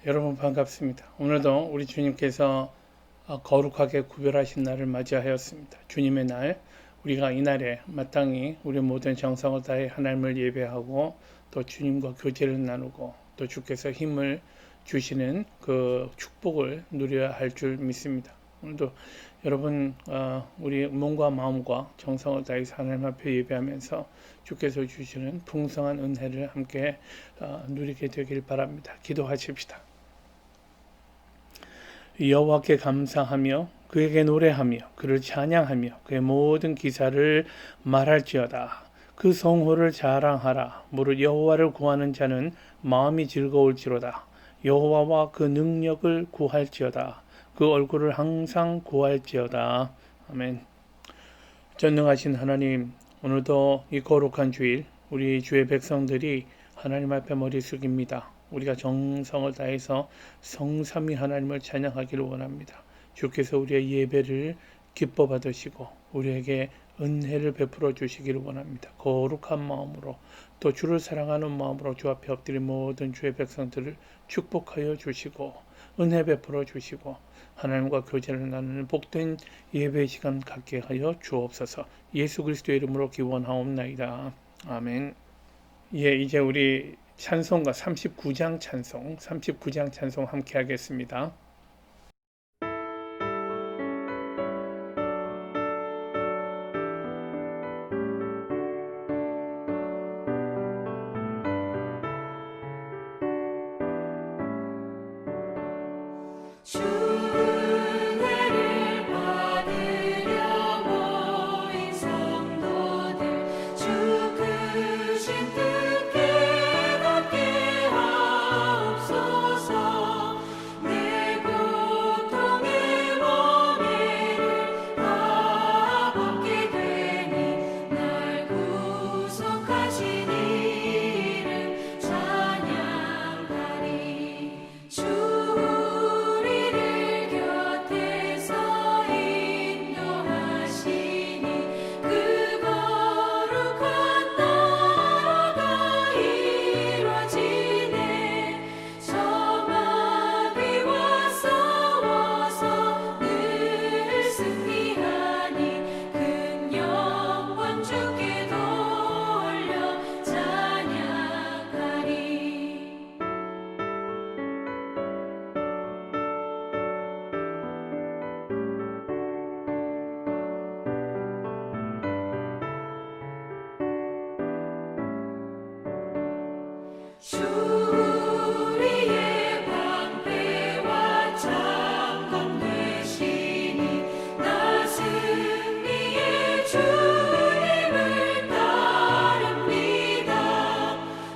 여러분 반갑습니다. 오늘도 우리 주님께서 거룩하게 구별하신 날을 맞이하였습니다. 주님의 날, 우리가 이 날에 마땅히 우리 모든 정성을 다해 하나님을 예배하고 또 주님과 교제를 나누고 또 주께서 힘을 주시는 그 축복을 누려야 할 줄 믿습니다. 오늘도 여러분 우리 몸과 마음과 정성을 다해서 하나님 앞에 예배하면서 주께서 주시는 풍성한 은혜를 함께 누리게 되길 바랍니다. 기도하십시다. 여호와께 감사하며 그에게 노래하며 그를 찬양하며 그의 모든 기사를 말할지어다. 그 성호를 자랑하라. 무릇 여호와를 구하는 자는 마음이 즐거울지로다. 여호와와 그 능력을 구할지어다. 그 얼굴을 항상 구할지어다. 아멘. 전능하신 하나님, 오늘도 이 거룩한 주일 우리 주의 백성들이 하나님 앞에 머리 숙입니다. 우리가 정성을 다해서 성삼위 하나님을 찬양하기를 원합니다. 주께서 우리의 예배를 기뻐 받으시고 우리에게 은혜를 베풀어 주시기를 원합니다. 거룩한 마음으로 또 주를 사랑하는 마음으로 주 앞에 엎드린 모든 주의 백성들을 축복하여 주시고 은혜 베풀어 주시고 하나님과 교제를 나누는 복된 예배 시간 갖게 하여 주옵소서. 예수 그리스도의 이름으로 기원하옵나이다. 아멘. 예, 이제 우리 찬송가 39장 찬송 함께 하겠습니다. 주 은혜를 받으려 모인 성도들 주 크신 뜻 깨닫게 하옵소서. 내 고통의 멍에를 다 벗게 되니 날 구속하신 이름 찬양하리. 우리를 곁에서 인도하시니 그 거룩한 나라가 이루어지네. 저마귀와 싸워서 늘 승리하니 큰 영광 주께 돌려 찬양하리. 주 우리의 방패와 장검 되시니 나 승리의 주님을 따릅니다.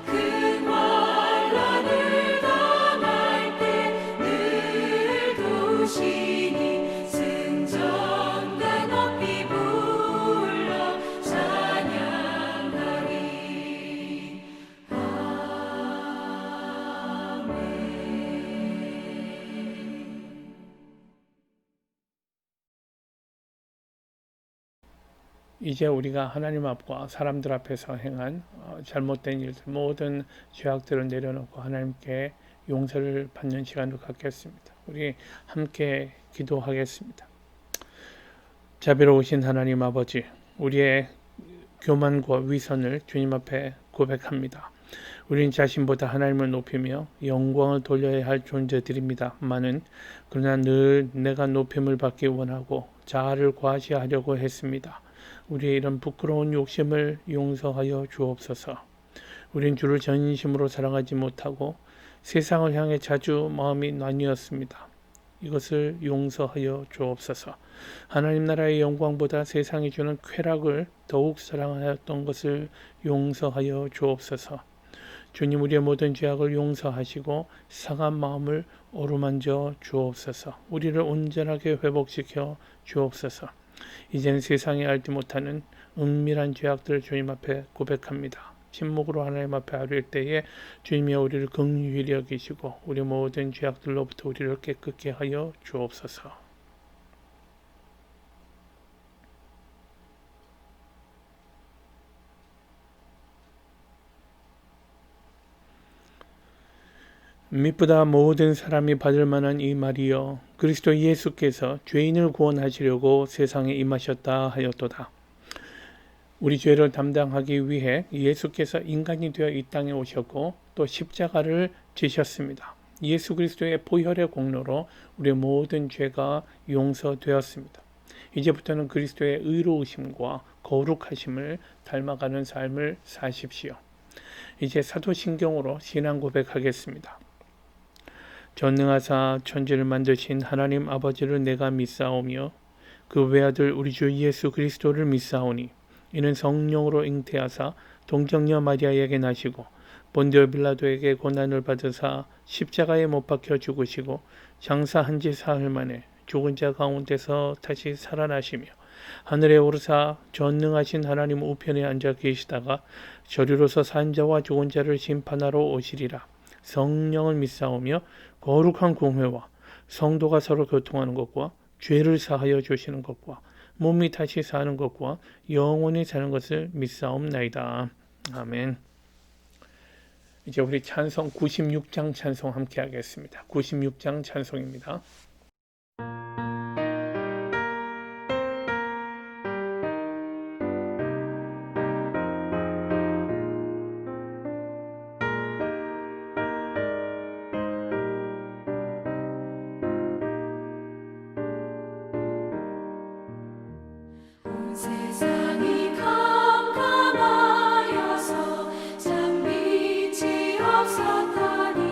큰 환난을 당할 때 늘 도우시니 승전가 높이 불러 찬양하리. 이제 우리가 하나님 앞과 사람들 앞에서 행한 잘못된 일들, 모든 죄악들을 내려놓고 하나님께 용서를 받는 시간을 갖겠습니다. 우리 함께 기도하겠습니다. 자비로우신 하나님 아버지, 우리의 교만과 위선을 주님 앞에 고백합니다. 우린 자신보다 하나님을 높이며 영광을 돌려야 할 존재들입니다만은 그러나 늘 내가 높임을 받기 원하고 자아를 과시하려고 했습니다. 우리의 이런 부끄러운 욕심을 용서하여 주옵소서. 우린 주를 전심으로 사랑하지 못하고 세상을 향해 자주 마음이 나뉘었습니다. 이것을 용서하여 주옵소서. 하나님 나라의 영광보다 세상이 주는 쾌락을 더욱 사랑하였던 것을 용서하여 주옵소서. 주님, 우리의 모든 죄악을 용서하시고 상한 마음을 어루만져 주옵소서. 우리를 온전하게 회복시켜 주옵소서. 이제는 세상이 알지 못하는 은밀한 죄악들을 주님 앞에 고백합니다. 침묵으로 하나님 앞에 아뢰일 때에 주님이 우리를 긍휼히 여기시고 우리 모든 죄악들로부터 우리를 깨끗게 하여 주옵소서. 미쁘다 모든 사람이 받을 만한 이 말이여 그리스도 예수께서 죄인을 구원하시려고 세상에 임하셨다 하였도다. 우리 죄를 담당하기 위해 예수께서 인간이 되어 이 땅에 오셨고 또 십자가를 지셨습니다. 예수 그리스도의 보혈의 공로로 우리의 모든 죄가 용서되었습니다. 이제부터는 그리스도의 의로우심과 거룩하심을 닮아가는 삶을 사십시오. 이제 사도신경으로 신앙 고백하겠습니다. 전능하사 천지를 만드신 하나님 아버지를 내가 믿사오며 그 외아들 우리 주 예수 그리스도를 믿사오니 이는 성령으로 잉태하사 동정녀 마리아에게 나시고 본디오 빌라도에게 고난을 받으사 십자가에 못 박혀 죽으시고 장사한 지 사흘 만에 죽은 자 가운데서 다시 살아나시며 하늘에 오르사 전능하신 하나님 우편에 앉아 계시다가 저리로서 산 자와 죽은 자를 심판하러 오시리라. 성령을 믿사오며 거룩한 공회와 성도가 서로 교통하는 것과 죄를 사하여 주시는 것과 몸이 다시 사는 것과 영원히 사는 것을 믿사옵나이다. 아멘. 이제 우리 찬송 96장 찬송 함께 하겠습니다. 96장 찬송입니다. 온 세상이 캄캄하여서 참 빛이 없었다니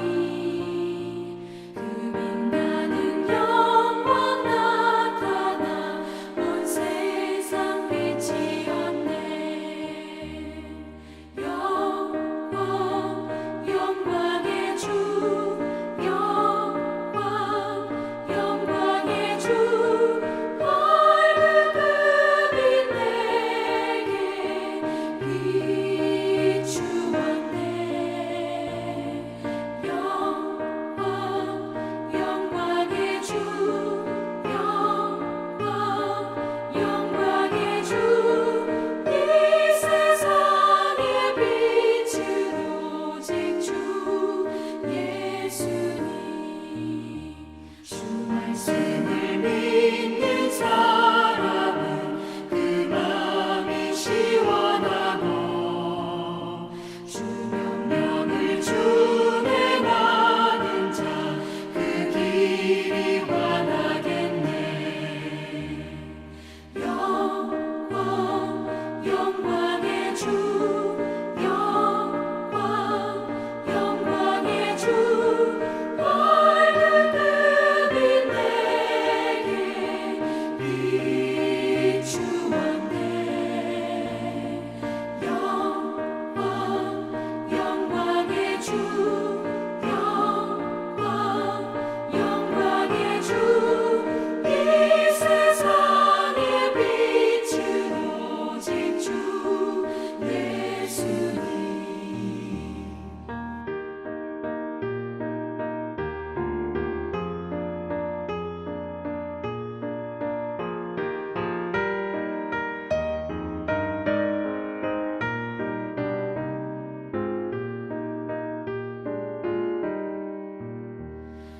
그 빛나는 영광 나타나 온 세상 빛이었네. 영광의 주 영광의 주 말씀을 믿는 사람은 그 마음이 시원하고 주 명령을 준행하는 자 그 길이 환하겠네. 영광의 주 영광의 주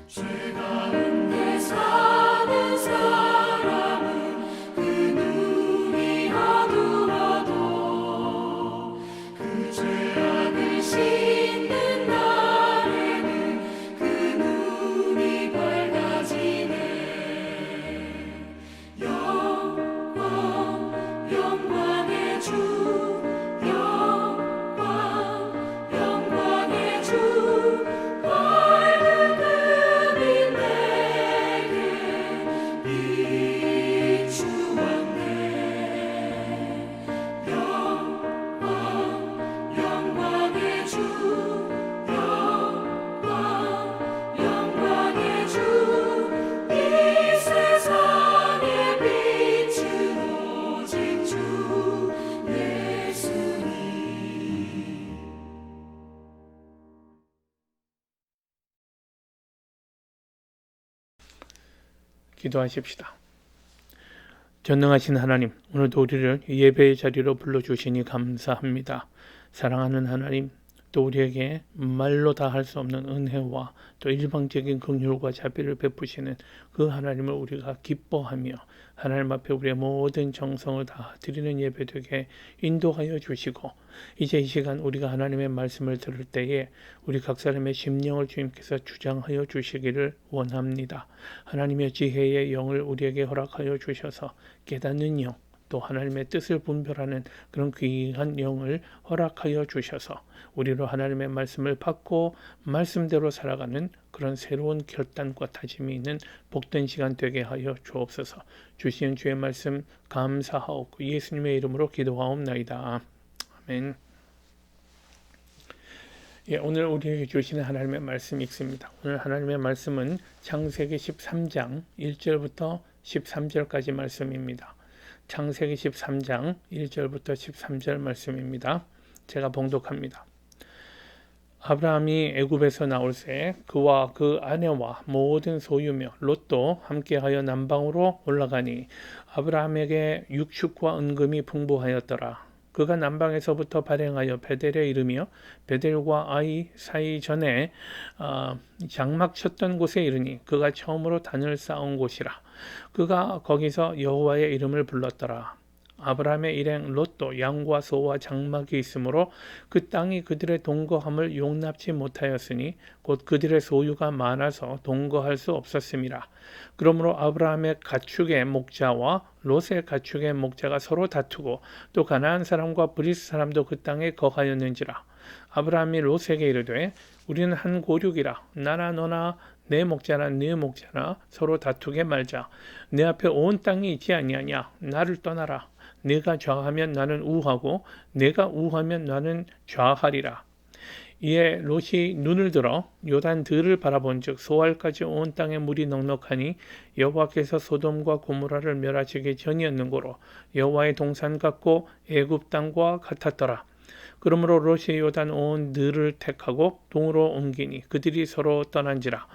죄 가운데 사는 사람은 그 눈이 어두워도 그 죄악을 씻는 날에는 그 눈이 밝아지네. 영광의 주 영광의 주 기도하십시다. 전능하신 하나님, 오늘도 우리를 예배의 자리로 불러주시니 감사합니다. 사랑하는 하나님, 또 우리에게 말로 다 할 수 없는 은혜와 또 일방적인 긍휼과 자비를 베푸시는 그 하나님을 우리가 기뻐하며 하나님 앞에 우리의 모든 정성을 다 드리는 예배 되게 인도하여 주시고, 이제 이 시간 우리가 하나님의 말씀을 들을 때에 우리 각 사람의 심령을 주님께서 주장하여 주시기를 원합니다. 하나님의 지혜의 영을 우리에게 허락하여 주셔서 깨닫는 영, 또 하나님의 뜻을 분별하는 그런 귀한 영을 허락하여 주셔서 우리로 하나님의 말씀을 받고 말씀대로 살아가는 그런 새로운 결단과 다짐이 있는 복된 시간 되게 하여 주옵소서. 주시는 주의 말씀 감사하옵고 예수님의 이름으로 기도하옵나이다. 아멘. 예, 오늘 우리에게 주시는 하나님의 말씀이 있습니다. 오늘 하나님의 말씀은 창세기 13장 1절부터 13절까지 말씀입니다. 창세기 13장 1절부터 13절 말씀입니다. 제가 봉독합니다. 아브라함이 애굽에서 나올새 그와 그 아내와 모든 소유며 롯도 함께하여 남방으로 올라가니 아브라함에게 육축과 은금이 풍부하였더라. 그가 남방에서부터 발행하여 베델에 이르며 베델과 아이 사이 전에 장막 쳤던 곳에 이르니 그가 처음으로 단을 쌓은 곳이라. 그가 거기서 여호와의 이름을 불렀더라. 아브라함의 일행 롯도 양과 소와 장막이 있으므로 그 땅이 그들의 동거함을 용납지 못하였으니 곧 그들의 소유가 많아서 동거할 수 없었음이라. 그러므로 아브라함의 가축의 목자와 롯의 가축의 목자가 서로 다투고 또 가나안 사람과 브리스 사람도 그 땅에 거하였는지라. 아브라함이 롯에게 이르되 우리는 한 고륙이라. 나나 너나 내 목자나 네 목자나 서로 다투게 말자. 내 앞에 온 땅이 있지 아니하냐. 나를 떠나라. 내가 좌하면 나는 우하고 내가 우하면 나는 좌하리라. 이에 롯이 눈을 들어 요단 들을 바라본즉 소알까지 온 땅에 물이 넉넉하니 여호와께서 소돔과 고모라를 멸하시기 전이었는고로 여호와의 동산 같고 애굽 땅과 같았더라. 그러므로 롯이 요단 온 들을 택하고 동으로 옮기니 그들이 서로 떠난지라.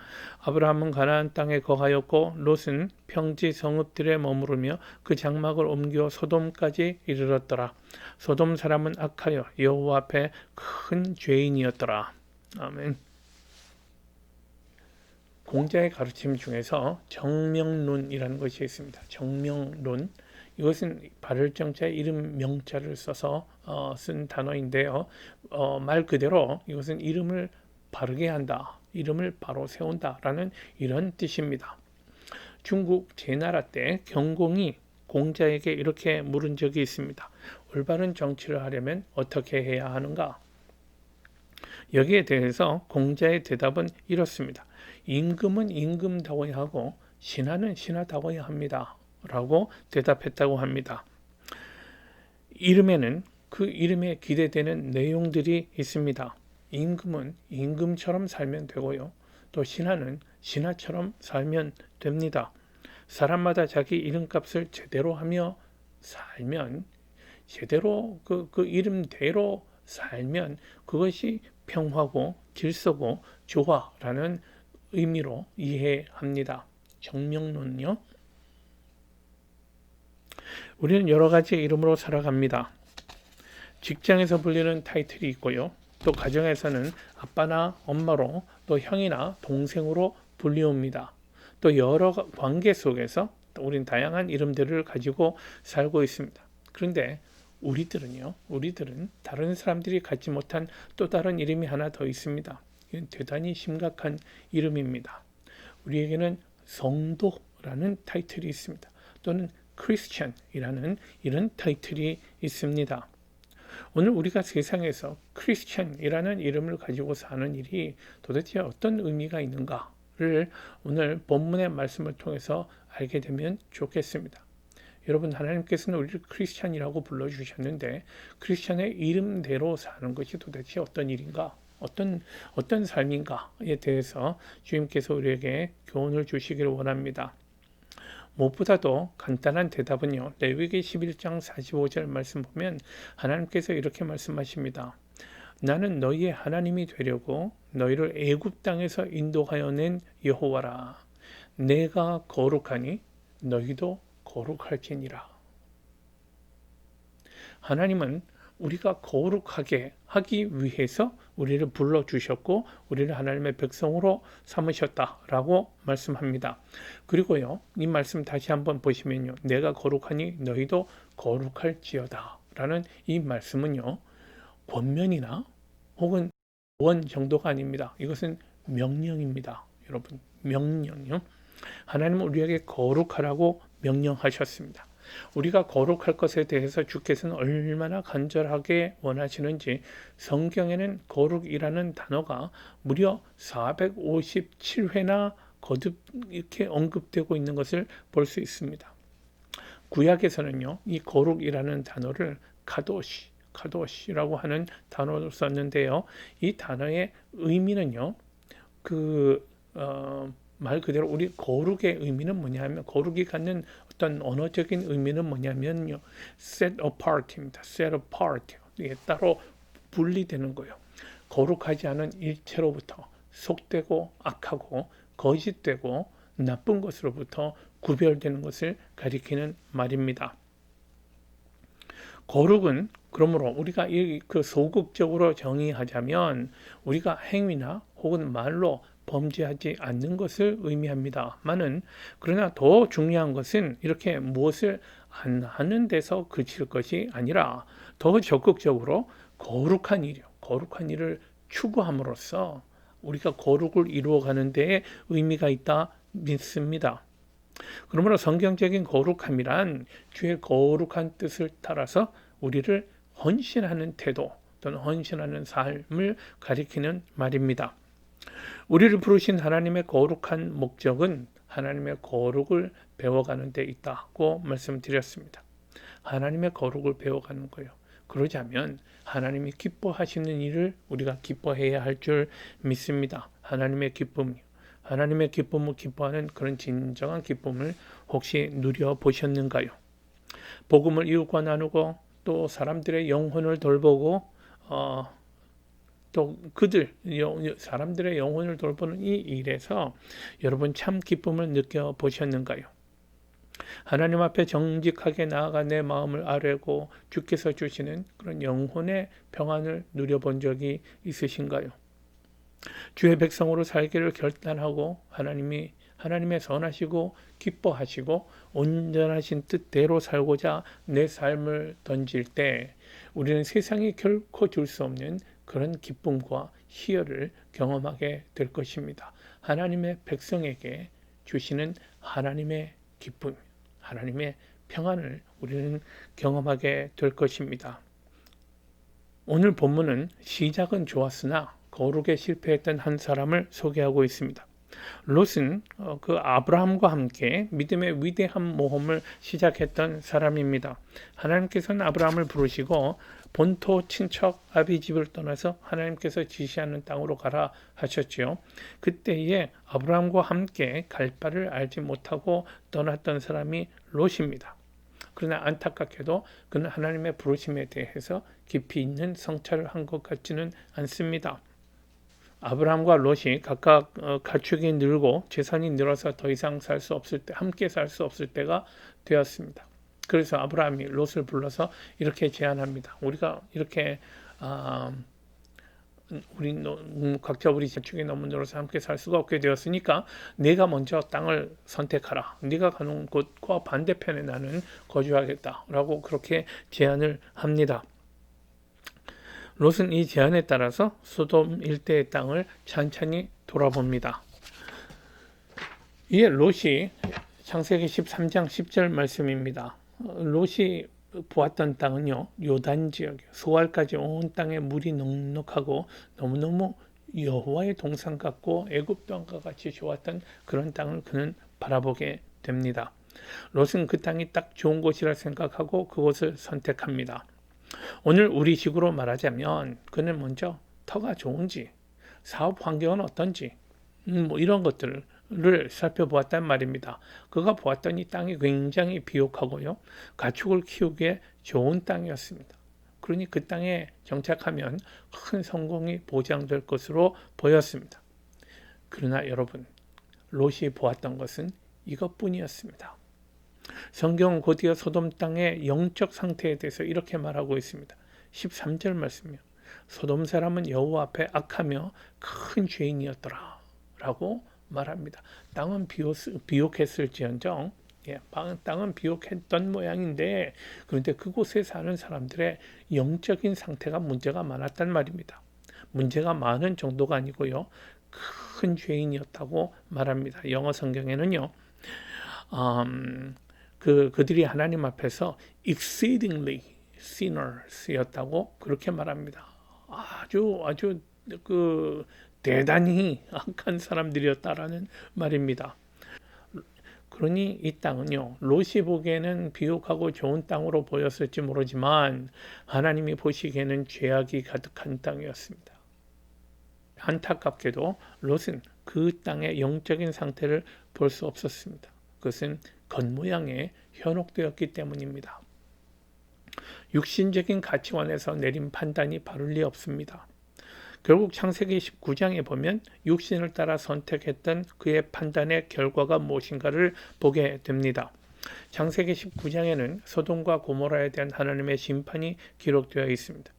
아브라함은 가나안 땅에 거하였고 롯은 평지 성읍들에 머무르며 그 장막을 옮겨 소돔까지 이르렀더라. 소돔 사람은 악하여 여호와 앞에 큰 죄인이었더라. 아멘. 공자의 가르침 중에서 정명론이라는 것이 있습니다. 정명론, 이것은 발을정자 이름 명자를 써서 쓴 단어인데요. 말 그대로 이것은 이름을 바르게 한다, 이름을 바로 세운다라는 이런 뜻입니다. 중국 제나라 때 경공이 공자에게 이렇게 물은 적이 있습니다. 올바른 정치를 하려면 어떻게 해야 하는가? 여기에 대해서 공자의 대답은 이렇습니다. 임금은 임금다워야 하고 신하는 신하다워야 합니다. 라고 대답했다고 합니다. 이름에는 그 이름에 기대되는 내용들이 있습니다. 임금은 임금처럼 살면 되고요. 또 신하는 신하처럼 살면 됩니다. 사람마다 자기 이름값을 제대로 하며 살면, 제대로 그 이름대로 살면 그것이 평화고 질서고 조화라는 의미로 이해합니다. 정명론요. 우리는 여러 가지 이름으로 살아갑니다. 직장에서 불리는 타이틀이 있고요. 또 가정에서는 아빠나 엄마로, 또 형이나 동생으로 불리웁니다. 또 여러 관계 속에서 우린 다양한 이름들을 가지고 살고 있습니다. 그런데 우리들은 다른 사람들이 갖지 못한 또 다른 이름이 하나 더 있습니다. 이건 대단히 심각한 이름입니다. 우리에게는 성도라는 타이틀이 있습니다. 또는 크리스천이라는 이런 타이틀이 있습니다. 오늘 우리가 세상에서 크리스천이라는 이름을 가지고 사는 일이 도대체 어떤 의미가 있는가를 오늘 본문의 말씀을 통해서 알게 되면 좋겠습니다. 여러분, 하나님께서는 우리를 크리스천이라고 불러주셨는데 크리스천의 이름대로 사는 것이 도대체 어떤 일인가? 어떤 삶인가에 대해서 주님께서 우리에게 교훈을 주시기를 원합니다. 무엇보다도 간단한 대답은요. 레위기 11장 45절 말씀 보면 하나님께서 이렇게 말씀하십니다. 나는 너희의 하나님이 되려고 너희를 애굽 땅에서 인도하여 낸 여호와라. 내가 거룩하니 너희도 거룩할지니라. 하나님은 우리가 거룩하게 하기 위해서 우리를 불러주셨고 우리를 하나님의 백성으로 삼으셨다라고 말씀합니다. 그리고요, 이 말씀 다시 한번 보시면요, 내가 거룩하니 너희도 거룩할지어다 라는 이 말씀은요, 권면이나 혹은 원 정도가 아닙니다. 이것은 명령입니다. 여러분, 명령이요. 하나님은 우리에게 거룩하라고 명령하셨습니다. 우리가 거룩할 것에 대해서 주께서는 얼마나 간절하게 원하시는지 성경에는 거룩이라는 단어가 무려 457회나 거듭 이렇게 언급되고 있는 것을 볼 수 있습니다. 구약에서는요, 이 거룩이라는 단어를 카도시라고 하는 단어를 썼는데요. 이 단어의 의미는요, 말 그대로 우리 거룩의 의미는 뭐냐면, 거룩이 갖는 어떤 언어적인 의미는 뭐냐면요, set apart입니다. set apart. 이게 따로 분리되는 거예요. 거룩하지 않은 일체로부터 속되고 악하고 거짓되고 나쁜 것으로부터 구별되는 것을 가리키는 말입니다. 거룩은 그러므로 우리가 그 소극적으로 정의하자면 우리가 행위나 혹은 말로 범죄하지 않는 것을 의미합니다만은, 그러나 더 중요한 것은 이렇게 무엇을 안 하는 데서 그칠 것이 아니라 더 적극적으로 거룩한 일을 추구함으로써 우리가 거룩을 이루어가는 데에 의미가 있다 믿습니다. 그러므로 성경적인 거룩함이란 주의 거룩한 뜻을 따라서 우리를 헌신하는 태도 또는 헌신하는 삶을 가리키는 말입니다. 우리를 부르신 하나님의 거룩한 목적은 하나님의 거룩을 배워가는 데 있다고 말씀드렸습니다. 하나님의 거룩을 배워가는 거예요. 그러자면 하나님이 기뻐하시는 일을 우리가 기뻐해야 할 줄 믿습니다. 하나님의 기쁨, 하나님의 기쁨을 기뻐하는 그런 진정한 기쁨을 혹시 누려보셨는가요? 복음을 이웃과 나누고 또 사람들의 영혼을 돌보고 또 사람들의 영혼을 돌보는 이 일에서 여러분 참 기쁨을 느껴보셨는가요? 하나님 앞에 정직하게 나아가 내 마음을 아뢰고 주께서 주시는 그런 영혼의 평안을 누려본 적이 있으신가요? 주의 백성으로 살기를 결단하고 하나님의 선하시고 기뻐하시고 온전하신 뜻대로 살고자 내 삶을 던질 때 우리는 세상이 결코 줄 수 없는 그런 기쁨과 희열을 경험하게 될 것입니다. 하나님의 백성에게 주시는 하나님의 기쁨, 하나님의 평안을 우리는 경험하게 될 것입니다. 오늘 본문은 시작은 좋았으나 거룩에 실패했던 한 사람을 소개하고 있습니다. 롯은 그 아브라함과 함께 믿음의 위대한 모험을 시작했던 사람입니다. 하나님께서는 아브라함을 부르시고 본토 친척 아비집을 떠나서 하나님께서 지시하는 땅으로 가라 하셨지요. 그때에 아브라함과 함께 갈 바를 알지 못하고 떠났던 사람이 롯입니다. 그러나 안타깝게도 그는 하나님의 부르심에 대해서 깊이 있는 성찰을 한 것 같지는 않습니다. 아브라함과 롯이 각각 가축이 늘고 재산이 늘어서 더 이상 살 수 없을 때, 함께 살 수 없을 때가 되었습니다. 그래서 아브라함이 롯을 불러서 이렇게 제안합니다. 우리가 이렇게 각자 우리 가축이 너무 늘어서 함께 살 수가 없게 되었으니까 내가 먼저 땅을 선택하라. 네가 가는 곳과 반대편에 나는 거주하겠다라고 그렇게 제안을 합니다. 롯은 이 제안에 따라서 소돔 일대의 땅을 찬찬히 돌아봅니다. 이에 롯이 창세기 13장 10절 말씀입니다. 롯이 보았던 땅은요, 요단 지역, 소알까지 온 땅에 물이 넉넉하고 너무너무 여호와의 동산 같고 애굽 땅과 같이 좋았던 그런 땅을 그는 바라보게 됩니다. 롯은 그 땅이 딱 좋은 곳이라 생각하고 그곳을 선택합니다. 오늘 우리식으로 말하자면 그는 먼저 터가 좋은지, 사업 환경은 어떤지, 이런 것들을 살펴보았단 말입니다. 그가 보았더니 땅이 굉장히 비옥하고요, 가축을 키우기에 좋은 땅이었습니다. 그러니 그 땅에 정착하면 큰 성공이 보장될 것으로 보였습니다. 그러나 여러분, 롯이 보았던 것은 이것뿐이었습니다. 성경은 곧이어 소돔 땅의 영적 상태에 대해서 이렇게 말하고 있습니다. 13절 말씀이요. 소돔 사람은 여호와 앞에 악하며 큰 죄인이었더라 라고 말합니다. 땅은 비옥했을지언정, 땅은 비옥했던 모양인데, 그런데 그곳에 사는 사람들의 영적인 상태가 문제가 많았단 말입니다. 문제가 많은 정도가 아니고요, 큰 죄인이었다고 말합니다. 영어 성경에는요, 그들이 하나님 앞에서 exceedingly sinners였다고 그렇게 말합니다. 아주 대단히 악한 사람들이었다라는 말입니다. 그러니 이 땅은요, 롯이 보기에는 비옥하고 좋은 땅으로 보였을지 모르지만 하나님이 보시기에는 죄악이 가득한 땅이었습니다. 안타깝게도 롯은 그 땅의 영적인 상태를 볼 수 없었습니다. 그것은 겉모양에 현혹되었기 때문입니다. 육신적인 가치관에서 내린 판단이 바를 리 없습니다. 결국 창세기 19장에 보면 육신을 따라 선택했던 그의 판단의 결과가 무엇인가를 보게 됩니다. 창세기 19장에는 소돔과 고모라에 대한 하나님의 심판이 기록되어 있습니다.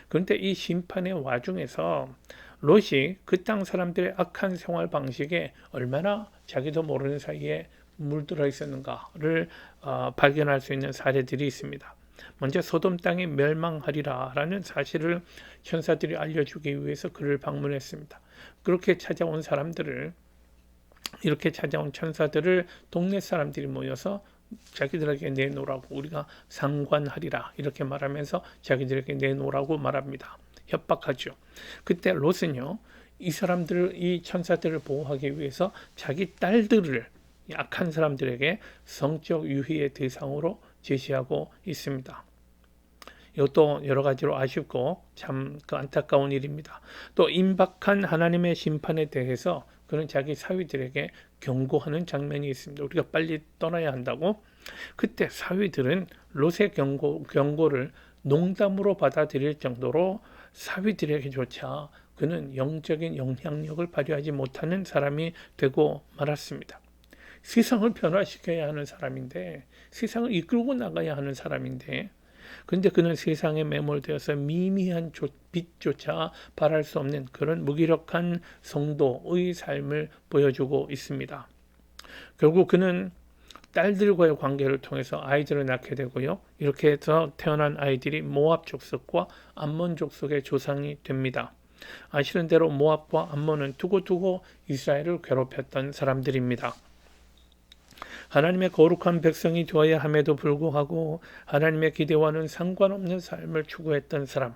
그런데 이 심판의 와중에서 롯이 그 땅 사람들의 악한 생활 방식에 얼마나 자기도 모르는 사이에 물들어 있었는가를 발견할 수 있는 사례들이 있습니다. 먼저 소돔 땅이 멸망하리라 라는 사실을 천사들이 알려주기 위해서 그를 방문했습니다. 그렇게 찾아온 천사들을 동네 사람들이 모여서 자기들에게 내놓으라고, 우리가 상관하리라 이렇게 말하면서 자기들에게 내놓으라고 말합니다. 협박하죠. 그때 롯은요, 이 천사들을 보호하기 위해서 자기 딸들을 악한 사람들에게 성적 유희의 대상으로 제시하고 있습니다. 이것도 여러 가지로 아쉽고 참 안타까운 일입니다. 또 임박한 하나님의 심판에 대해서 그는 자기 사위들에게 경고하는 장면이 있습니다. 우리가 빨리 떠나야 한다고. 그때 사위들은 롯의 경고를 농담으로 받아들일 정도로 사위들에게조차 그는 영적인 영향력을 발휘하지 못하는 사람이 되고 말았습니다. 세상을 변화시켜야 하는 사람인데, 세상을 이끌고 나가야 하는 사람인데, 그런데 그는 세상에 매몰되어서 미미한 빛조차 발할 수 없는 그런 무기력한 성도의 삶을 보여주고 있습니다. 결국 그는 딸들과의 관계를 통해서 아이들을 낳게 되고요, 이렇게 해서 태어난 아이들이 모압 족속과 암몬 족속의 조상이 됩니다. 아시는 대로 모압과 암몬은 두고두고 이스라엘을 괴롭혔던 사람들입니다. 하나님의 거룩한 백성이 되어야 함에도 불구하고 하나님의 기대와는 상관없는 삶을 추구했던 사람,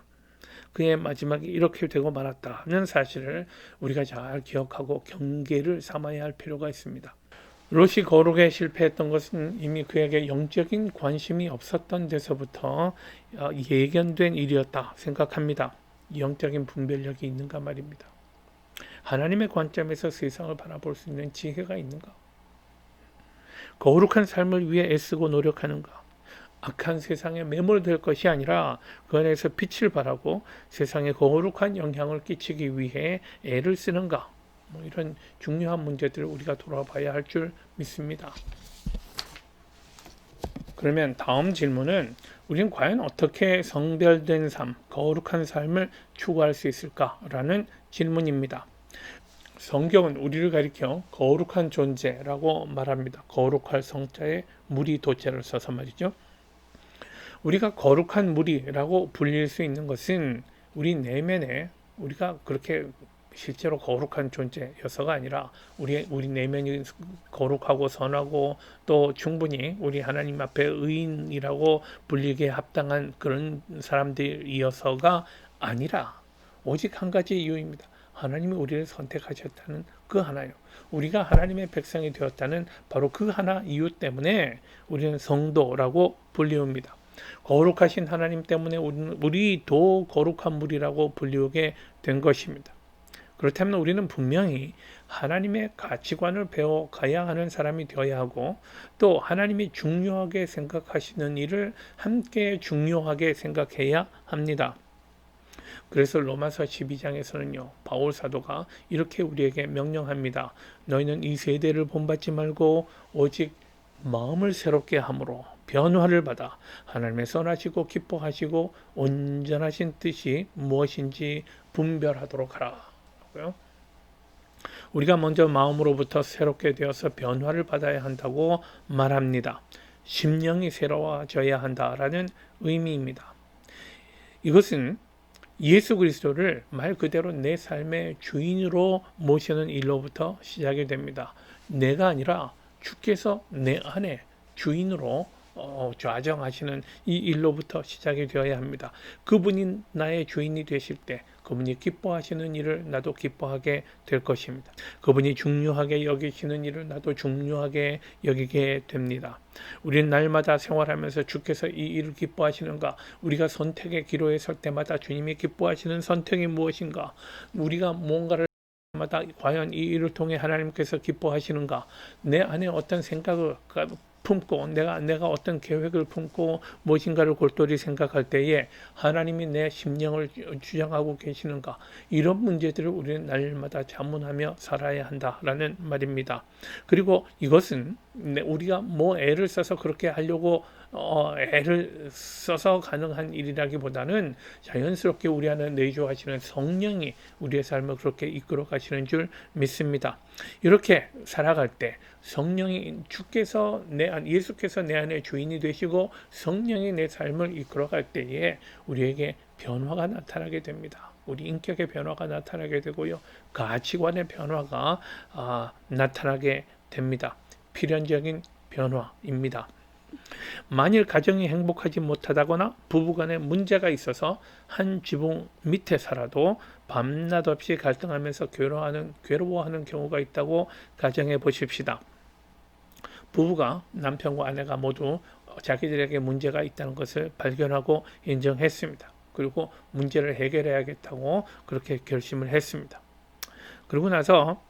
그의 마지막이 이렇게 되고 말았다는 사실을 우리가 잘 기억하고 경계를 삼아야 할 필요가 있습니다. 롯이 거룩에 실패했던 것은 이미 그에게 영적인 관심이 없었던 데서부터 예견된 일이었다 생각합니다. 영적인 분별력이 있는가 말입니다. 하나님의 관점에서 세상을 바라볼 수 있는 지혜가 있는가? 거룩한 삶을 위해 애쓰고 노력하는가? 악한 세상에 매몰될 것이 아니라 그 안에서 빛을 발하고 세상에 거룩한 영향을 끼치기 위해 애를 쓰는가? 이런 중요한 문제들을 우리가 돌아봐야 할 줄 믿습니다. 그러면 다음 질문은, 우리는 과연 어떻게 성별된 삶, 거룩한 삶을 추구할 수 있을까라는 질문입니다. 성경은 우리를 가리켜 거룩한 존재라고 말합니다. 거룩할 성자에 무리 도자를 써서 말이죠. 우리가 거룩한 무리라고 불릴 수 있는 것은 우리 내면에, 우리가 그렇게 실제로 거룩한 존재여서가 아니라 우리 내면이 거룩하고 선하고 또 충분히 우리 하나님 앞에 의인이라고 불리기에 합당한 그런 사람들이어서가 아니라 오직 한 가지 이유입니다. 하나님이 우리를 선택하셨다는 그 하나요. 우리가 하나님의 백성이 되었다는 바로 그 하나 이유 때문에 우리는 성도라고 불리웁니다. 거룩하신 하나님 때문에 우리도 거룩한 무리라고 불리우게 된 것입니다. 그렇다면 우리는 분명히 하나님의 가치관을 배워가야 하는 사람이 되어야 하고, 또 하나님이 중요하게 생각하시는 일을 함께 중요하게 생각해야 합니다. 그래서 로마서 12장에서는요, 바울 사도가 이렇게 우리에게 명령합니다. 너희는 이 세대를 본받지 말고 오직 마음을 새롭게 함으로 변화를 받아 하나님의 선하시고 기뻐하시고 온전하신 뜻이 무엇인지 분별하도록 하라고요. 우리가 먼저 마음으로부터 새롭게 되어서 변화를 받아야 한다고 말합니다. 심령이 새로워져야 한다라는 의미입니다. 이것은 예수 그리스도를 말 그대로 내 삶의 주인으로 모시는 일로부터 시작이 됩니다. 내가 아니라 주께서 내 안에 주인으로 좌정하시는 이 일로부터 시작이 되어야 합니다. 그분이 나의 주인이 되실 때 그분이 기뻐하시는 일을 나도 기뻐하게 될 것입니다. 그분이 중요하게 여기시는 일을 나도 중요하게 여기게 됩니다. 우리는 날마다 생활하면서 주께서 이 일을 기뻐하시는가? 우리가 선택의 기로에 설 때마다 주님이 기뻐하시는 선택이 무엇인가? 우리가 뭔가를 마다 과연 이 일을 통해 하나님께서 기뻐하시는가? 내 안에 어떤 생각을 품고 내가 어떤 계획을 품고 무엇인가를 골똘히 생각할 때에 하나님이 내 심령을 주장하고 계시는가? 이런 문제들을 우리는 날마다 자문하며 살아야 한다라는 말입니다. 그리고 이것은 우리가 뭐 애를 써서 그렇게 하려고 애를 써서 가능한 일이라기보다는 자연스럽게 우리 안에 내주하시는 성령이 우리의 삶을 그렇게 이끌어 가시는 줄 믿습니다. 이렇게 살아갈 때 성령이 예수께서 내 안에 주인이 되시고 성령이 내 삶을 이끌어갈 때에 우리에게 변화가 나타나게 됩니다. 우리 인격의 변화가 나타나게 되고요. 가치관의 변화가 나타나게 됩니다. 필연적인 변화입니다. 만일 가정이 행복하지 못하다거나 부부간에 문제가 있어서 한 지붕 밑에 살아도 밤낮 없이 갈등하면서 괴로워하는 경우가 있다고 가정해 보십시다. 부부가 남편과 아내가 모두 자기들에게 문제가 있다는 것을 발견하고 인정했습니다. 그리고 문제를 해결해야겠다고 그렇게 결심을 했습니다. 그러고 나서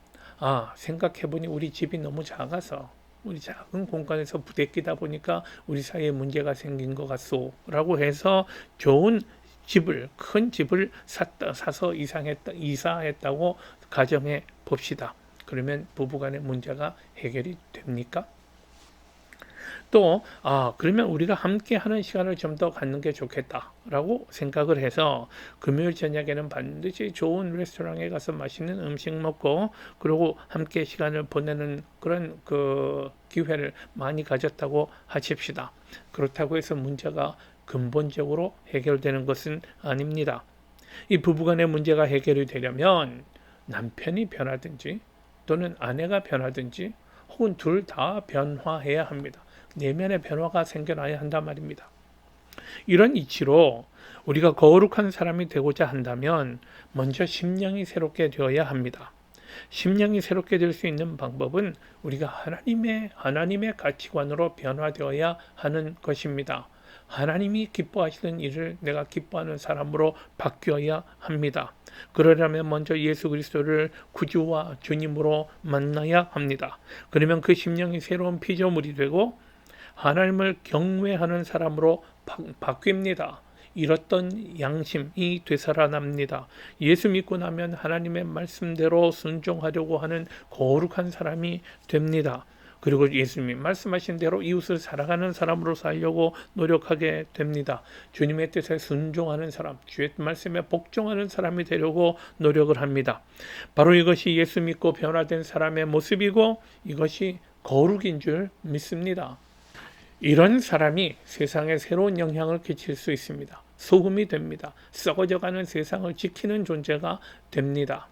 생각해보니 우리 집이 너무 작아서 우리 작은 공간에서 부대끼다 보니까 우리 사이에 문제가 생긴 것 같소 라고 해서 큰 집을 사서 이사했다고 가정해 봅시다. 그러면 부부간의 문제가 해결이 됩니까? 또 그러면 우리가 함께 하는 시간을 좀 더 갖는 게 좋겠다라고 생각을 해서 금요일 저녁에는 반드시 좋은 레스토랑에 가서 맛있는 음식 먹고 그리고 함께 시간을 보내는 그런 기회를 많이 가졌다고 하십시다. 그렇다고 해서 문제가 근본적으로 해결되는 것은 아닙니다. 이 부부간의 문제가 해결이 되려면 남편이 변하든지 또는 아내가 변하든지 혹은 둘 다 변화해야 합니다. 내면의 변화가 생겨나야 한단 말입니다. 이런 이치로 우리가 거룩한 사람이 되고자 한다면 먼저 심령이 새롭게 되어야 합니다. 심령이 새롭게 될 수 있는 방법은 우리가 하나님의 가치관으로 변화되어야 하는 것입니다. 하나님이 기뻐하시는 일을 내가 기뻐하는 사람으로 바뀌어야 합니다. 그러려면 먼저 예수 그리스도를 구주와 주님으로 만나야 합니다. 그러면 그 심령이 새로운 피조물이 되고 하나님을 경외하는 사람으로 바뀝니다. 잃었던 양심이 되살아납니다. 예수 믿고 나면 하나님의 말씀대로 순종하려고 하는 거룩한 사람이 됩니다. 그리고 예수님이 말씀하신 대로 이웃을 사랑하는 사람으로 살려고 노력하게 됩니다. 주님의 뜻에 순종하는 사람, 주의 말씀에 복종하는 사람이 되려고 노력을 합니다. 바로 이것이 예수 믿고 변화된 사람의 모습이고 이것이 거룩인 줄 믿습니다. 이런 사람이 세상에 새로운 영향을 끼칠 수 있습니다. 소금이 됩니다. 썩어져가는 세상을 지키는 존재가 됩니다.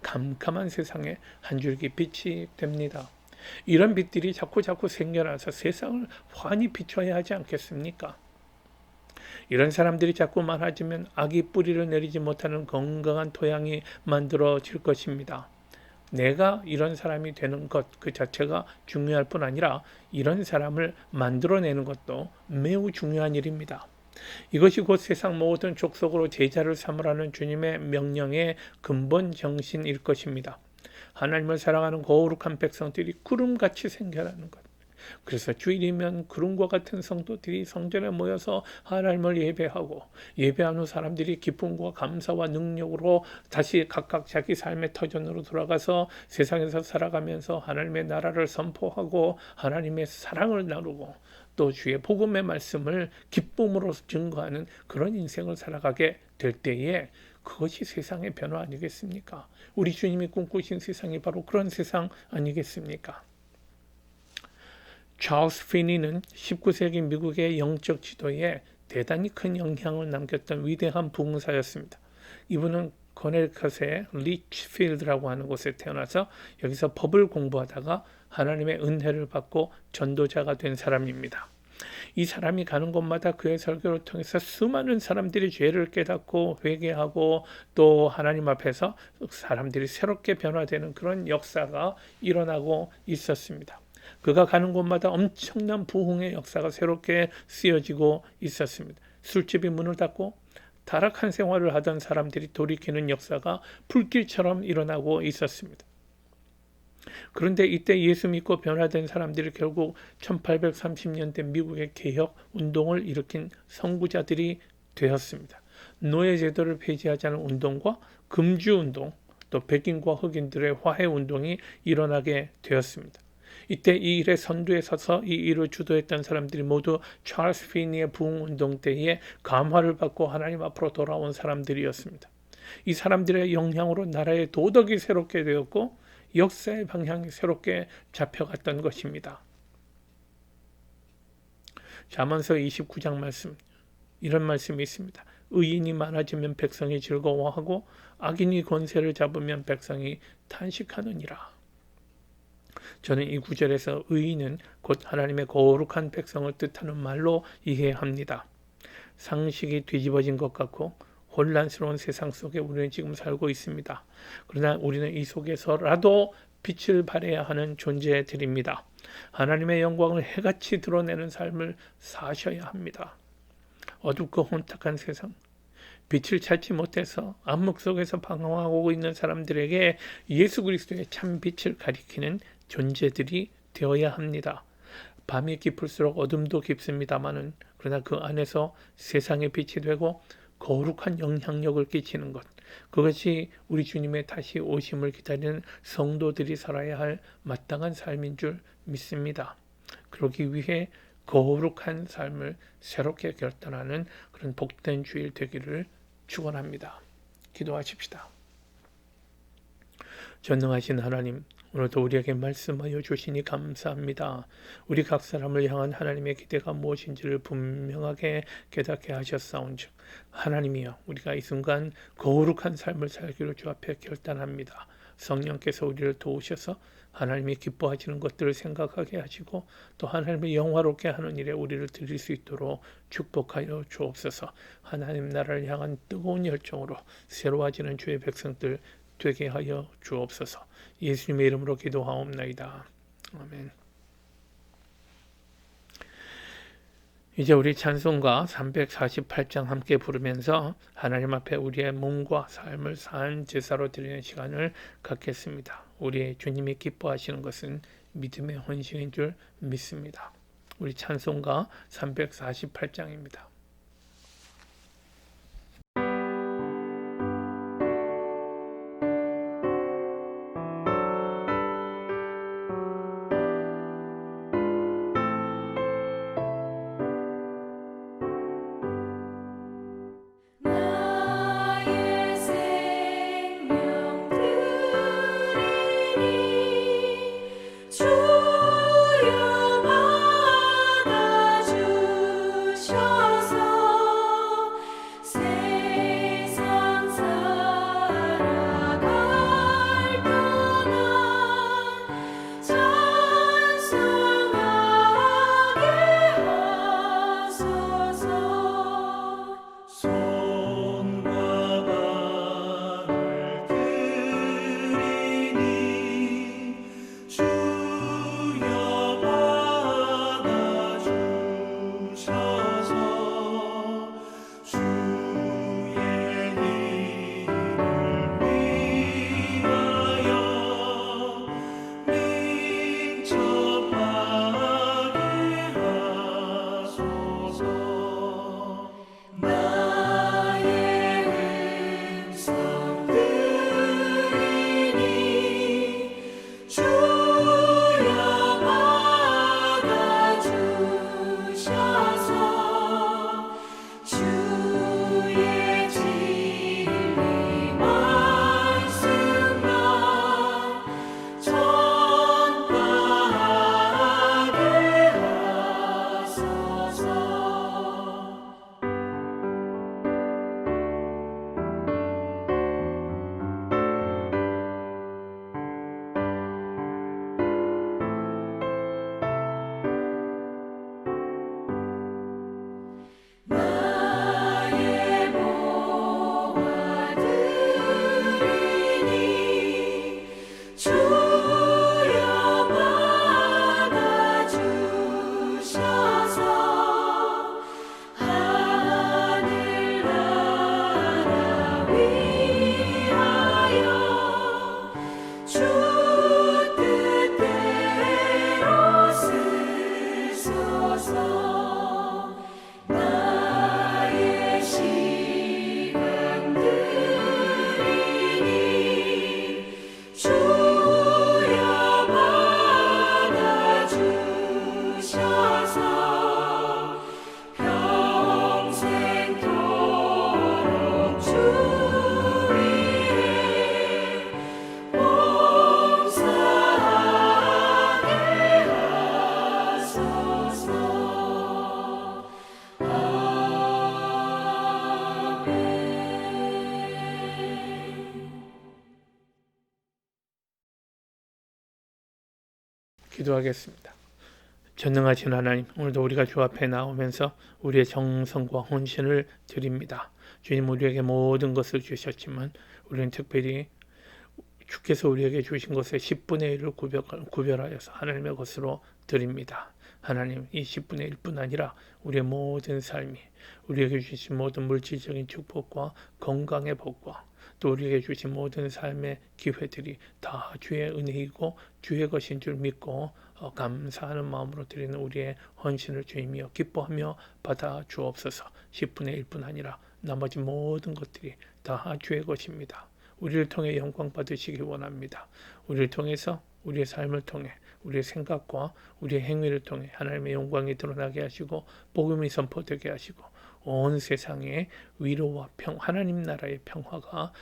캄캄한 세상에 한 줄기 빛이 됩니다. 이런 빛들이 자꾸 생겨나서 세상을 환히 비춰야 하지 않겠습니까? 이런 사람들이 자꾸 많아지면 악이 뿌리를 내리지 못하는 건강한 토양이 만들어질 것입니다. 내가 이런 사람이 되는 것 그 자체가 중요할 뿐 아니라 이런 사람을 만들어내는 것도 매우 중요한 일입니다. 이것이 곧 세상 모든 족속으로 제자를 삼으라는 주님의 명령의 근본 정신일 것입니다. 하나님을 사랑하는 거룩한 백성들이 구름같이 생겨나는 것. 그래서 주일이면 구름과 같은 성도들이 성전에 모여서 하나님을 예배하고 예배하는 사람들이 기쁨과 감사와 능력으로 다시 각각 자기 삶의 터전으로 돌아가서 세상에서 살아가면서 하나님의 나라를 선포하고 하나님의 사랑을 나누고 또 주의 복음의 말씀을 기쁨으로 증거하는 그런 인생을 살아가게 될 때에 그것이 세상의 변화 아니겠습니까? 우리 주님이 꿈꾸신 세상이 바로 그런 세상 아니겠습니까? 찰스 피니는 19세기 미국의 영적 지도에 대단히 큰 영향을 남겼던 위대한 부흥사였습니다. 이분은 커네티컷의 리치필드라고 하는 곳에 태어나서 여기서 법을 공부하다가 하나님의 은혜를 받고 전도자가 된 사람입니다. 이 사람이 가는 곳마다 그의 설교를 통해서 수많은 사람들이 죄를 깨닫고 회개하고 또 하나님 앞에서 사람들이 새롭게 변화되는 그런 역사가 일어나고 있었습니다. 그가 가는 곳마다 엄청난 부흥의 역사가 새롭게 쓰여지고 있었습니다. 술집이 문을 닫고 타락한 생활을 하던 사람들이 돌이키는 역사가 불길처럼 일어나고 있었습니다. 그런데 이때 예수 믿고 변화된 사람들이 결국 1830년대 미국의 개혁 운동을 일으킨 선구자들이 되었습니다. 노예 제도를 폐지하자는 운동과 금주 운동, 또 백인과 흑인들의 화해 운동이 일어나게 되었습니다. 이때 이 일의 선두에 서서 이 일을 주도했던 사람들이 모두 찰스 피니의 부흥운동 때에 감화를 받고 하나님 앞으로 돌아온 사람들이었습니다. 이 사람들의 영향으로 나라의 도덕이 새롭게 되었고 역사의 방향이 새롭게 잡혀갔던 것입니다. 잠언서 29장 말씀, 이런 말씀이 있습니다. 의인이 많아지면 백성이 즐거워하고 악인이 권세를 잡으면 백성이 탄식하느니라. 저는 이 구절에서 의인은 곧 하나님의 거룩한 백성을 뜻하는 말로 이해합니다. 상식이 뒤집어진 것 같고 혼란스러운 세상 속에 우리는 지금 살고 있습니다. 그러나 우리는 이 속에서라도 빛을 발해야 하는 존재들입니다. 하나님의 영광을 해같이 드러내는 삶을 사셔야 합니다. 어둡고 혼탁한 세상, 빛을 찾지 못해서 암흑 속에서 방황하고 있는 사람들에게 예수 그리스도의 참 빛을 가리키는 존재들이 되어야 합니다. 밤이 깊을수록 어둠도 깊습니다마는 그러나 그 안에서 세상의 빛이 되고 거룩한 영향력을 끼치는 것, 그것이 우리 주님의 다시 오심을 기다리는 성도들이 살아야 할 마땅한 삶인 줄 믿습니다. 그러기 위해 거룩한 삶을 새롭게 결단하는 그런 복된 주일 되기를 축원합니다. 기도하십시다. 전능하신 하나님, 오늘도 우리에게 말씀하여 주시니 감사합니다. 우리 각 사람을 향한 하나님의 기대가 무엇인지를 분명하게 깨닫게 하셨사온즉 하나님이여, 우리가 이 순간 거룩한 삶을 살기로 주 앞에 결단합니다. 성령께서 우리를 도우셔서 하나님이 기뻐하시는 것들을 생각하게 하시고 또 하나님을 영화롭게 하는 일에 우리를 드릴 수 있도록 축복하여 주옵소서. 하나님 나라를 향한 뜨거운 열정으로 새로워지는 주의 백성들 되게 하여 주옵소서. 예수님의 이름으로 기도하옵나이다. 아멘. 이제 우리 찬송가 348장 함께 부르면서 하나님 앞에 우리의 몸과 삶을 산 제사로 드리는 시간을 갖겠습니다. 우리 주님이 기뻐하시는 것은 믿음의 헌신인 줄 믿습니다. 우리 찬송가 348장입니다. 나의 생명 드리니 주여 받아주셔서 기도하겠습니다. 전능하신 하나님, 오늘도 우리가 주 앞에 나오면서 우리의 정성과 헌신을 드립니다. 주님, 우리에게 모든 것을 주셨지만 우리는 특별히 주께서 우리에게 주신 것의 10분의 1을 구별하여서 하나님의 것으로 드립니다. 하나님, 이 10분의 1뿐 아니라 우리의 모든 삶이, 우리에게 주신 모든 물질적인 축복과 건강의 복과 또 우리에게 주신 모든 삶의 기회들이 다 주의 은혜이고 주의 것인 줄 믿고 감사하는 마음으로 드리는 우리의 헌신을 주님이여 기뻐하며 받아 주옵소서. 10분의 1뿐 아니라 나머지 모든 것들이 다 주의 것입니다. 우리를 통해 영광 받으시기 원합니다. 우리를 통해서, 우리의 삶을 통해, 우리의 생각과 우리의 행위를 통해 하나님의 영광이 드러나게 하시고 복음이 선포되게 하시고 온 세상에 위로와 하나님 나라의 평화가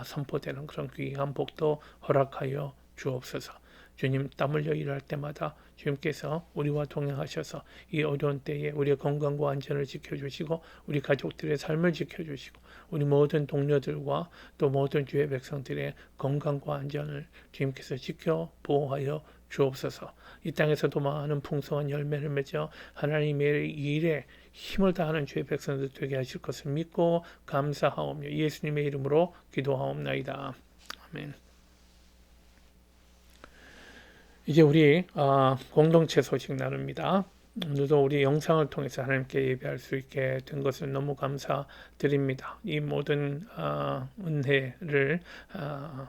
선포되는 그런 귀한 복도 허락하여 주옵소서. 주님, 땀 흘려 일할 때마다 주님께서 우리와 동행하셔서 이 어려운 때에 우리의 건강과 안전을 지켜주시고 우리 가족들의 삶을 지켜주시고 우리 모든 동료들과 또 모든 주의 백성들의 건강과 안전을 주님께서 지켜 보호하여 주옵소서. 이 땅에서도 많은 풍성한 열매를 맺어 하나님의 일에 힘을 다하는 주의 백성들 되게 하실 것을 믿고 감사하오며 예수님의 이름으로 기도하옵나이다. 아멘. 이제 우리 공동체 소식 나눕니다. 오늘도 우리 영상을 통해서 하나님께 예배할 수 있게 된 것을 너무 감사드립니다. 이 모든 은혜를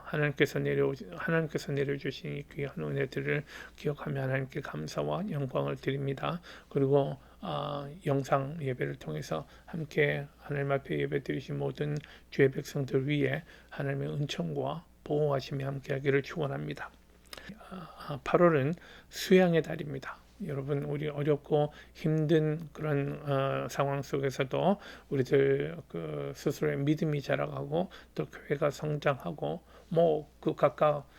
하나님께서 내려주신 이 귀한 은혜들을 기억하며 하나님께 감사와 영광을 드립니다. 그리고 영상 예배를 통해서 함께 하나님 앞에 예배 드리신 모든 주의 백성들 위에 하나님의 은총과 보호하심이 함께하기를 축원합니다. 8월은 수양의 달입니다. 여러분, 우리 어렵고 힘든 그런 상황 속에서도 우리들 스스로의 믿음이 자라가고 또 교회가 성장하고 그 각각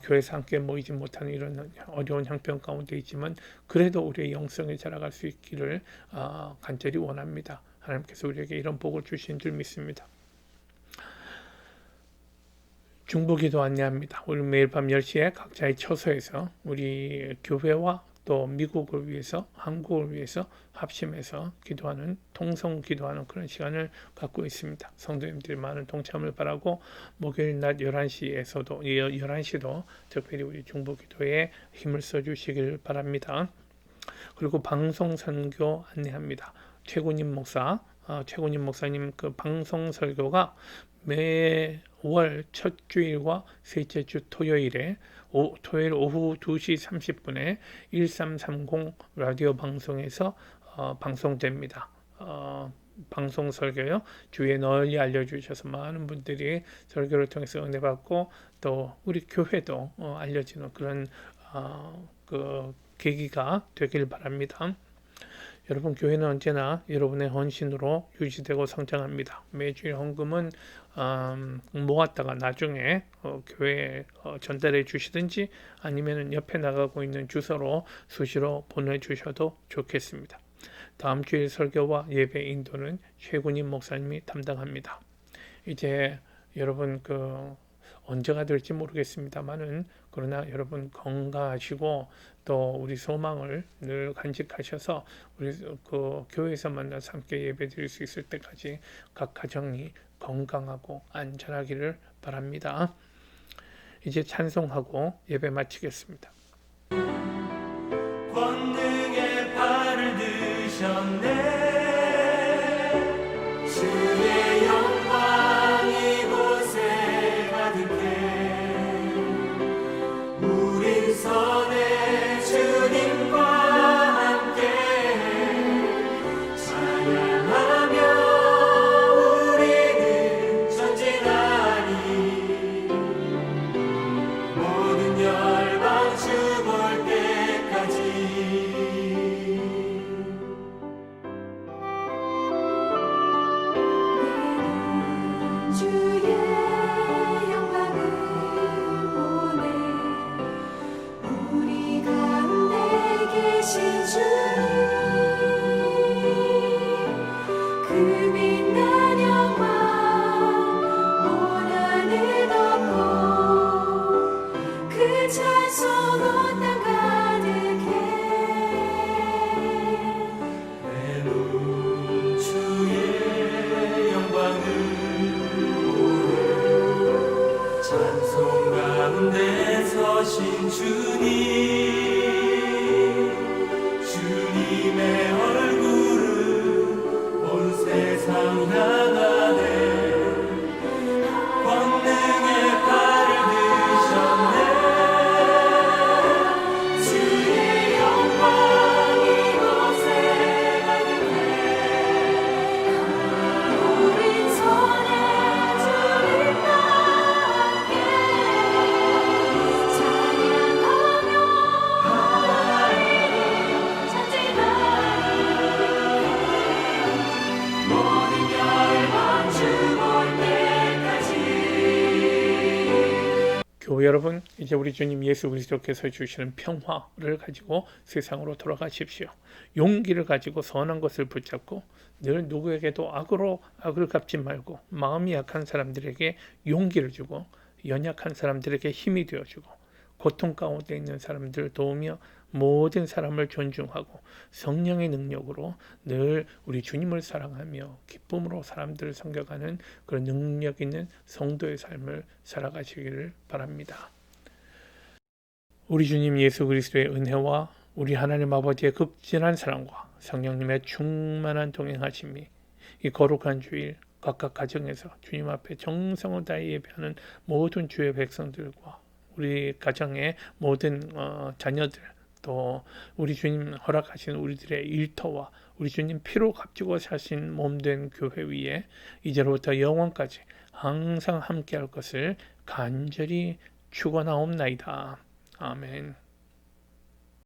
교회에서 함께 모이지 못하는 이런 어려운 형편 가운데 있지만 그래도 우리의 영성이 자라갈 수 있기를 간절히 원합니다. 하나님께서 우리에게 이런 복을 주신 줄 믿습니다. 중보기도 안내합니다. 우리 매일 밤 10시에 각자의 처소에서 우리 교회와 또 미국을 위해서, 한국을 위해서 합심해서 기도하는, 통성 기도하는 그런 시간을 갖고 있습니다. 성도님들이 많은 동참을 바라고 목요일 낮 11시도 특별히 우리 중보기도에 힘을 써주시길 바랍니다. 그리고 방송 선교 안내합니다. 최군임 목사님 그 방송 설교가 매월 첫 주일과 셋째 주 토요일 오후 2시 30분에 1330 라디오 방송에서 방송됩니다. 방송 설교요. 주위에 널리 알려주셔서 많은 분들이 설교를 통해서 은혜 받고 또 우리 교회도 알려지는 그런 그 계기가 되길 바랍니다. 여러분, 교회는 언제나 여러분의 헌신으로 유지되고 성장합니다. 매주일 헌금은 모았다가 나중에 교회에 전달해 주시든지 아니면 옆에 나가고 있는 주소로 수시로 보내주셔도 좋겠습니다. 다음 주일 설교와 예배 인도는 최군임 목사님이 담당합니다. 이제 여러분 언제가 될지 모르겠습니다만은 그러나 여러분 건강하시고 또 우리 소망을 늘 간직하셔서 우리 교회에서 만나서 함께 예배드릴 수 있을 때까지 각 가정이 건강하고 안전하기를 바랍니다. 이제 찬송하고 예배 마치겠습니다. 권능의 팔을 드셨네. 주의 영광 이곳에 가득해. 우린 선의 주님과 함께 찬양하며 우리는 전진하리. 모든 열방 주 볼 때 거하신 주님의 얼굴을 온 세상 향하네. 권능의 발을 드셨네. 주의 영광이 이곳에 가득해. 우린 손에 주님과 함께 찬양하며 전진하리. 모든 열방 주볼 때까지. 교회 여러분, 이제 우리 주님 예수 그리스도께서 주시는 평화를 가지고 세상으로 돌아가십시오. 용기를 가지고 선한 것을 붙잡고 늘 누구에게도 악을 갚지 말고 마음이 약한 사람들에게 용기를 주고 연약한 사람들에게 힘이 되어주고 고통 가운데 있는 사람들을 도우며 모든 사람을 존중하고 성령의 능력으로 늘 우리 주님을 사랑하며 기쁨으로 사람들을 섬겨가는 그런 능력 있는 성도의 삶을 살아가시기를 바랍니다. 우리 주님 예수 그리스도의 은혜와 우리 하나님 아버지의 극진한 사랑과 성령님의 충만한 동행하심이 이 거룩한 주일 각각 가정에서 주님 앞에 정성을 다해 예배하는 모든 주의 백성들과 우리 가정의 모든 자녀들, 또 우리 주님 허락하신 우리들의 일터와 우리 주님 피로 값지고 사신 몸된 교회 위에 이제로부터 영원까지 항상 함께할 것을 간절히 축원하옵나이다. 아멘.